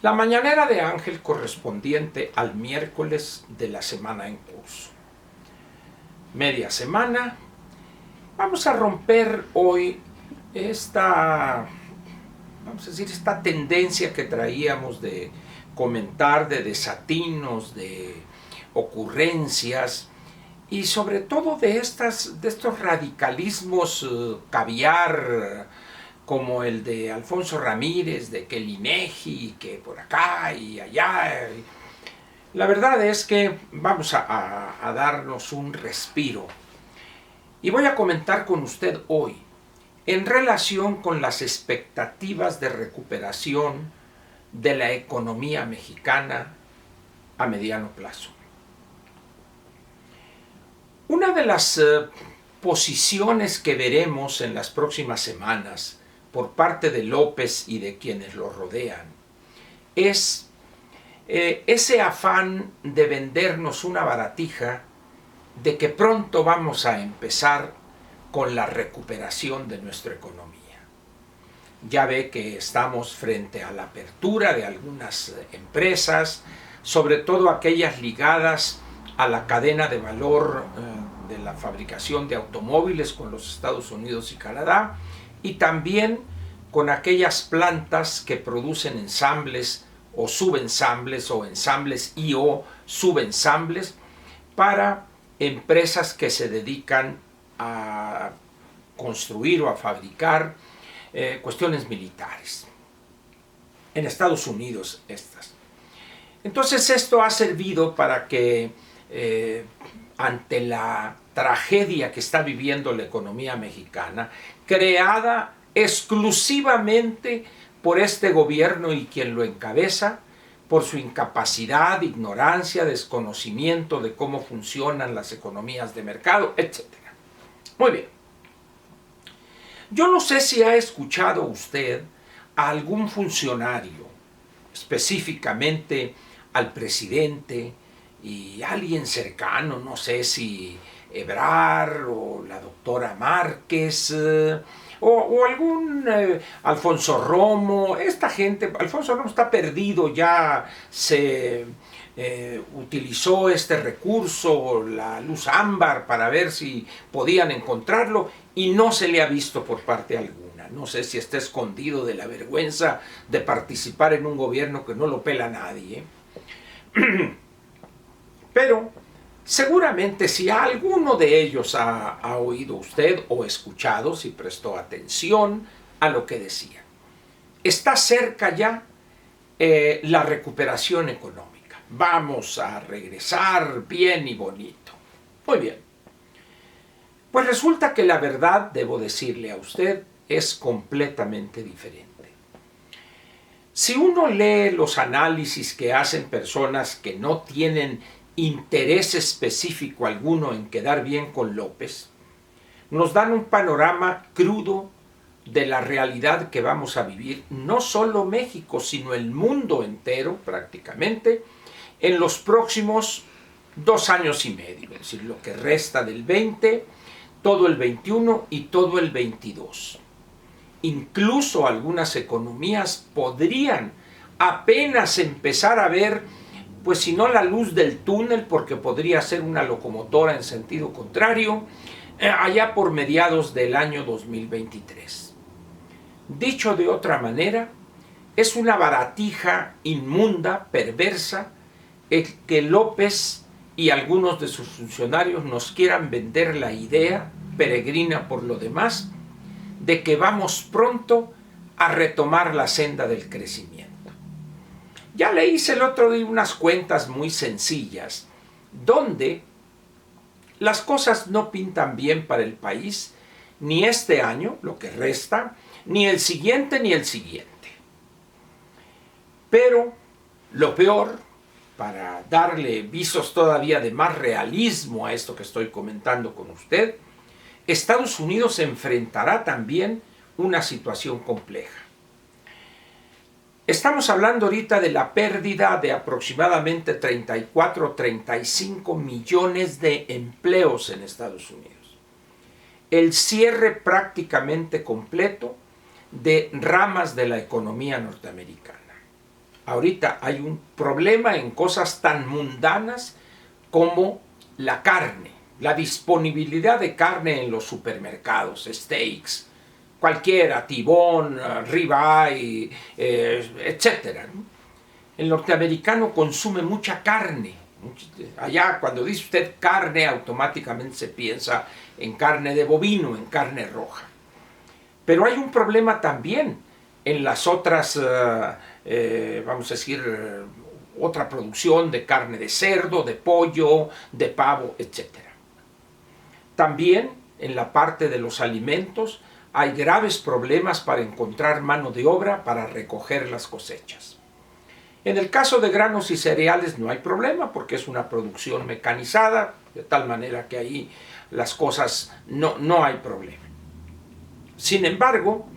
La mañanera de Ángel correspondiente al miércoles de la semana en curso. Media semana. Vamos a romper hoy esta tendencia que traíamos de comentar de desatinos, de ocurrencias y sobre todo de estos radicalismos caviar, como el de Alfonso Ramírez, de que el INEGI, que por acá y allá. La verdad es que vamos a darnos un respiro. Y voy a comentar con usted hoy en relación con las expectativas de recuperación de la economía mexicana a mediano plazo. Una de las posiciones que veremos en las próximas semanas por parte de López y de quienes lo rodean es ese afán de vendernos una baratija de que pronto vamos a empezar con la recuperación de nuestra economía. Ya ve que estamos frente a la apertura de algunas empresas, sobre todo aquellas ligadas a la cadena de valor de la fabricación de automóviles con los Estados Unidos y Canadá, y también con aquellas plantas que producen ensambles o subensambles o ensambles y o subensambles para empresas que se dedican a construir o a fabricar cuestiones militares. En Estados Unidos estas. Entonces esto ha servido para que ante la tragedia que está viviendo la economía mexicana, creada exclusivamente por este gobierno y quien lo encabeza, por su incapacidad, ignorancia, desconocimiento de cómo funcionan las economías de mercado, etc. Muy bien. Yo no sé si ha escuchado usted a algún funcionario, específicamente al presidente y alguien cercano, no sé si Ebrard o la doctora Márquez o algún Alfonso Romo. Esta gente, Alfonso Romo está perdido, ya se utilizó este recurso, la luz ámbar, para ver si podían encontrarlo y no se le ha visto por parte alguna. No sé si está escondido de la vergüenza de participar en un gobierno que no lo pela nadie. Pero seguramente si alguno de ellos ha oído usted o escuchado, si prestó atención a lo que decía. Está cerca ya la recuperación económica. Vamos a regresar bien y bonito. Muy bien. Pues resulta que la verdad, debo decirle a usted, es completamente diferente. Si uno lee los análisis que hacen personas que no tienen interés específico alguno en quedar bien con López, nos dan un panorama crudo de la realidad que vamos a vivir, no solo México, sino el mundo entero prácticamente, en los próximos 2 años y medio, es decir, lo que resta del 20, todo el 21 y todo el 22. Incluso algunas economías podrían apenas empezar a ver, pues si no la luz del túnel, porque podría ser una locomotora en sentido contrario, allá por mediados del año 2023. Dicho de otra manera, es una baratija inmunda, perversa, el que López y algunos de sus funcionarios nos quieran vender la idea, peregrina por lo demás, de que vamos pronto a retomar la senda del crecimiento. Ya le hice el otro día unas cuentas muy sencillas, donde las cosas no pintan bien para el país, ni este año, lo que resta, ni el siguiente, ni el siguiente. Pero lo peor, para darle visos todavía de más realismo a esto que estoy comentando con usted, Estados Unidos se enfrentará también una situación compleja. Estamos hablando ahorita de la pérdida de aproximadamente 34 o 35 millones de empleos en Estados Unidos. El cierre prácticamente completo de ramas de la economía norteamericana. ahorita hay un problema en cosas tan mundanas como la carne, la disponibilidad de carne en los supermercados, steaks, cualquiera, tibón, ribeye, etcétera, ¿no? El norteamericano consume mucha carne. Allá cuando dice usted carne, automáticamente se piensa en carne de bovino, en carne roja. Pero hay un problema también en las otras, vamos a decir, otra producción de carne de cerdo, de pollo, de pavo, etc. También en la parte de los alimentos hay graves problemas para encontrar mano de obra para recoger las cosechas. En el caso de granos y cereales no hay problema porque es una producción mecanizada, de tal manera que ahí las cosas no hay problema. Sin embargo,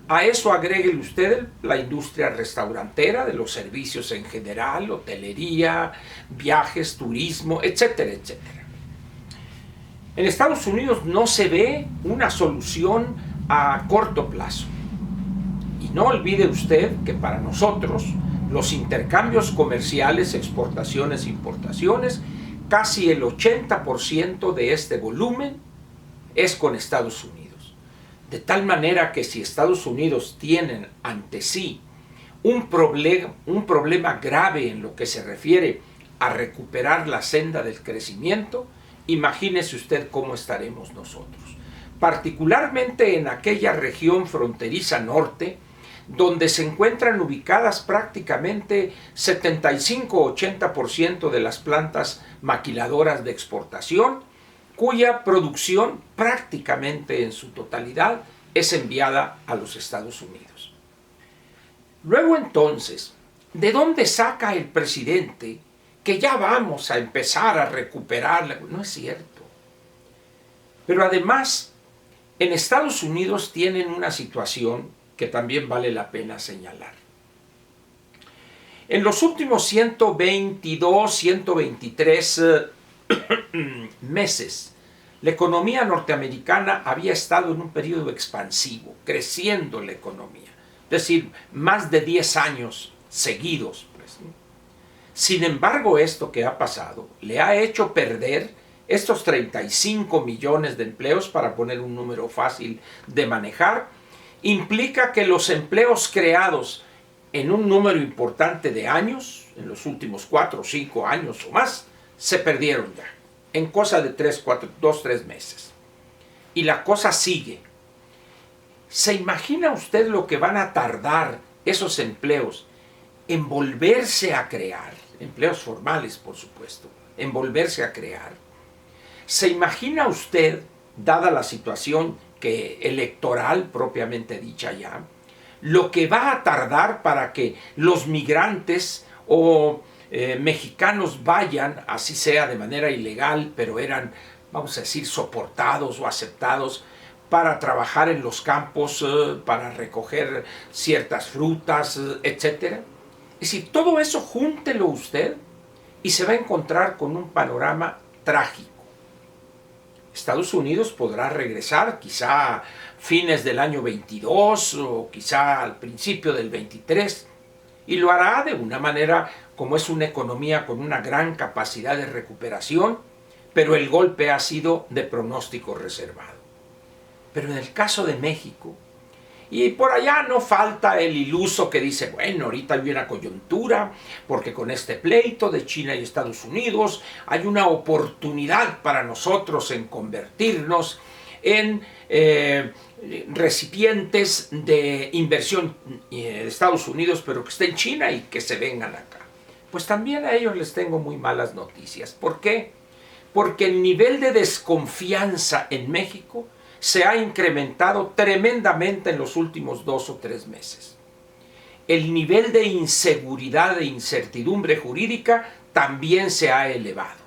a eso agréguele usted la industria restaurantera, de los servicios en general, hotelería, viajes, turismo, etcétera, etcétera. En Estados Unidos no se ve una solución a corto plazo. Y no olvide usted que para nosotros los intercambios comerciales, exportaciones e importaciones, casi el 80% de este volumen es con Estados Unidos. De tal manera que si Estados Unidos tienen ante sí un problema grave en lo que se refiere a recuperar la senda del crecimiento, imagínese usted cómo estaremos nosotros. Particularmente en aquella región fronteriza norte, donde se encuentran ubicadas prácticamente 75-80% de las plantas maquiladoras de exportación, cuya producción prácticamente en su totalidad es enviada a los Estados Unidos. Luego entonces, ¿de dónde saca el presidente que ya vamos a empezar a recuperar? No es cierto. Pero además, en Estados Unidos tienen una situación que también vale la pena señalar. En los últimos 122, 123 meses, la economía norteamericana había estado en un periodo expansivo, creciendo la economía, es decir, más de 10 años seguidos. Pues, ¿no? Sin embargo, esto que ha pasado le ha hecho perder estos 35 millones de empleos, para poner un número fácil de manejar. Implica que los empleos creados en un número importante de años, en los últimos 4 o 5 años o más, se perdieron ya, en cosa de 2-3 meses. Y la cosa sigue. ¿Se imagina usted lo que van a tardar esos empleos en volverse a crear? Empleos formales, por supuesto, en volverse a crear. ¿Se imagina usted, dada la situación electoral propiamente dicha ya, lo que va a tardar para que los migrantes o mexicanos vayan, así sea de manera ilegal, pero eran, vamos a decir, soportados o aceptados para trabajar en los campos, para recoger ciertas frutas, etc.? Es decir, todo eso júntelo usted y se va a encontrar con un panorama trágico. Estados Unidos podrá regresar quizá a fines del año 22 o quizá al principio del 23, y lo hará de una manera como es una economía con una gran capacidad de recuperación, pero el golpe ha sido de pronóstico reservado. Pero en el caso de México, y por allá no falta el iluso que dice, bueno, ahorita hay una coyuntura, porque con este pleito de China y Estados Unidos hay una oportunidad para nosotros en convertirnos en recipientes de inversión de Estados Unidos, pero que esté en China y que se vengan acá. Pues también a ellos les tengo muy malas noticias. ¿Por qué? Porque el nivel de desconfianza en México se ha incrementado tremendamente en los últimos 2 o 3 meses. El nivel de inseguridad e incertidumbre jurídica también se ha elevado.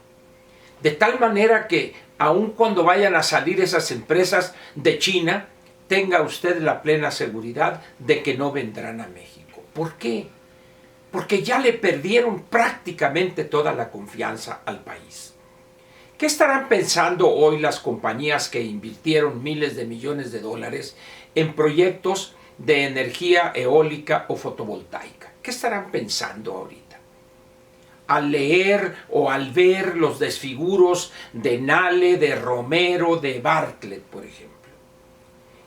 De tal manera que, aun cuando vayan a salir esas empresas de China, tenga usted la plena seguridad de que no vendrán a México. ¿Por qué? Porque ya le perdieron prácticamente toda la confianza al país. ¿Qué estarán pensando hoy las compañías que invirtieron miles de millones de dólares en proyectos de energía eólica o fotovoltaica? ¿Qué estarán pensando ahorita? Al leer o al ver los desfiguros de Nale, de Romero, de Bartlett, por ejemplo.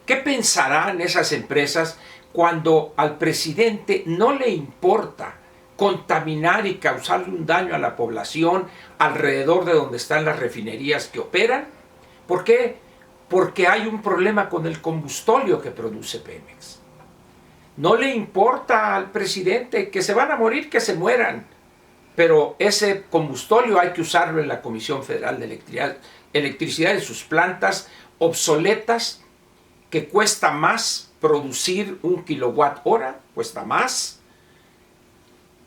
¿Qué pensarán esas empresas cuando al presidente no le importa contaminar y causarle un daño a la población alrededor de donde están las refinerías que operan? ¿Por qué? Porque hay un problema con el combustóleo que produce Pemex. No le importa al presidente que se van a morir, que se mueran, pero ese combustóleo hay que usarlo en la Comisión Federal de Electricidad en sus plantas obsoletas, que cuesta más producir 1 kilowatt hora, cuesta más.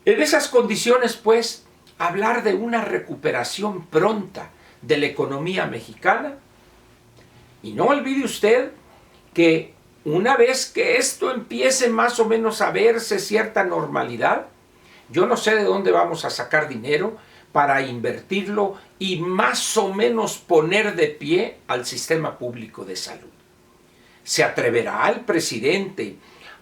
En esas condiciones, pues, hablar de una recuperación pronta de la economía mexicana. Y no olvide usted que una vez que esto empiece más o menos a verse cierta normalidad, yo no sé de dónde vamos a sacar dinero para invertirlo y más o menos poner de pie al sistema público de salud. ¿Se atreverá el presidente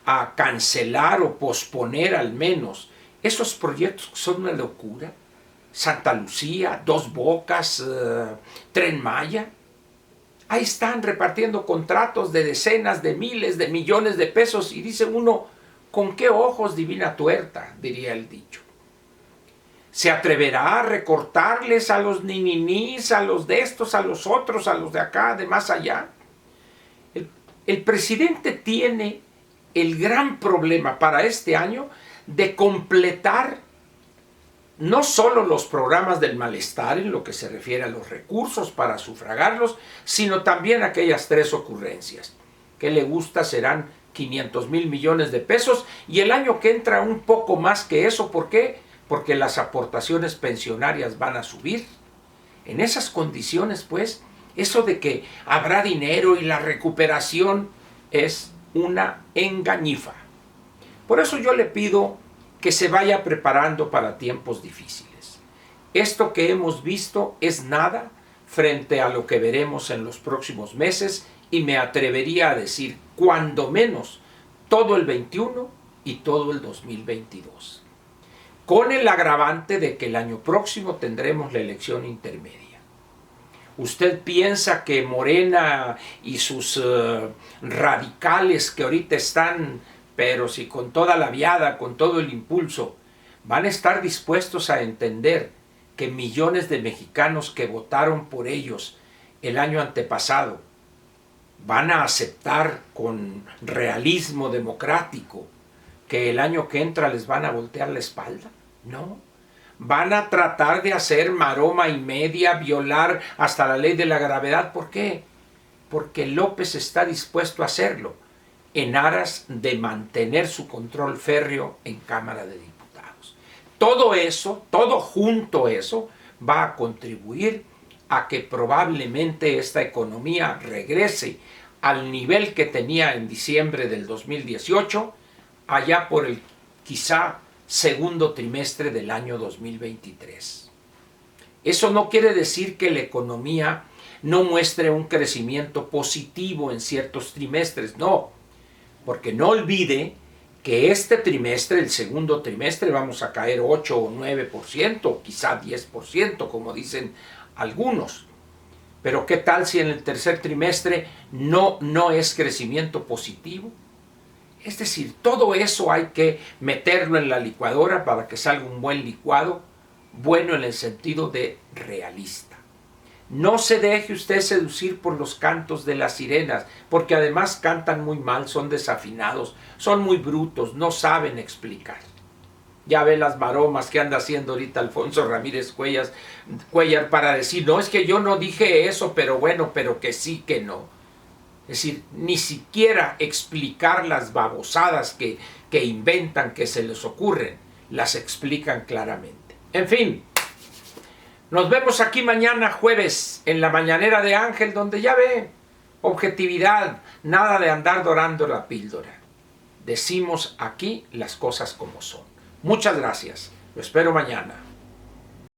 a cancelar o posponer al menos esos proyectos que son una locura? Santa Lucía, Dos Bocas, Tren Maya. Ahí están repartiendo contratos de decenas de miles de millones de pesos y dice uno, ¿con qué ojos divina tuerta?, diría el dicho. ¿Se atreverá a recortarles a los nininís, a los de estos, a los otros, a los de acá, de más allá? El presidente tiene el gran problema para este año de completar no solo los programas del malestar en lo que se refiere a los recursos para sufragarlos, sino también aquellas 3 ocurrencias. ¿Qué le gusta? Serán 500,000 millones de pesos y el año que entra un poco más que eso. ¿Por qué? Porque las aportaciones pensionarias van a subir. En esas condiciones, pues, eso de que habrá dinero y la recuperación es una engañifa. Por eso yo le pido que se vaya preparando para tiempos difíciles. Esto que hemos visto es nada frente a lo que veremos en los próximos meses y me atrevería a decir, cuando menos, todo el 21 y todo el 2022. Con el agravante de que el año próximo tendremos la elección intermedia. ¿Usted piensa que Morena y sus radicales que ahorita están, pero si con toda la viada, con todo el impulso, van a estar dispuestos a entender que millones de mexicanos que votaron por ellos el año antepasado van a aceptar con realismo democrático que el año que entra les van a voltear la espalda? No. Van a tratar de hacer maroma y media, violar hasta la ley de la gravedad. ¿Por qué? Porque López está dispuesto a hacerlo en aras de mantener su control férreo en Cámara de Diputados. Todo eso, todo junto eso, va a contribuir a que probablemente esta economía regrese al nivel que tenía en diciembre del 2018, allá por el quizá segundo trimestre del año 2023. Eso no quiere decir que la economía no muestre un crecimiento positivo en ciertos trimestres, no, porque no olvide que este trimestre, el segundo trimestre, vamos a caer 8 o 9%, quizá 10%, como dicen algunos. Pero ¿qué tal si en el tercer trimestre no es crecimiento positivo? Es decir, todo eso hay que meterlo en la licuadora para que salga un buen licuado, bueno en el sentido de realista. No se deje usted seducir por los cantos de las sirenas, porque además cantan muy mal, son desafinados, son muy brutos, no saben explicar. Ya ve las maromas que anda haciendo ahorita Alfonso Ramírez Cuellar para decir, no, es que yo no dije eso, pero bueno, pero que sí, que no. Es decir, ni siquiera explicar las babosadas que inventan, que se les ocurren, las explican claramente. En fin, nos vemos aquí mañana jueves en la Mañanera de Ángel, donde ya ve, objetividad, nada de andar dorando la píldora. Decimos aquí las cosas como son. Muchas gracias. Lo espero mañana.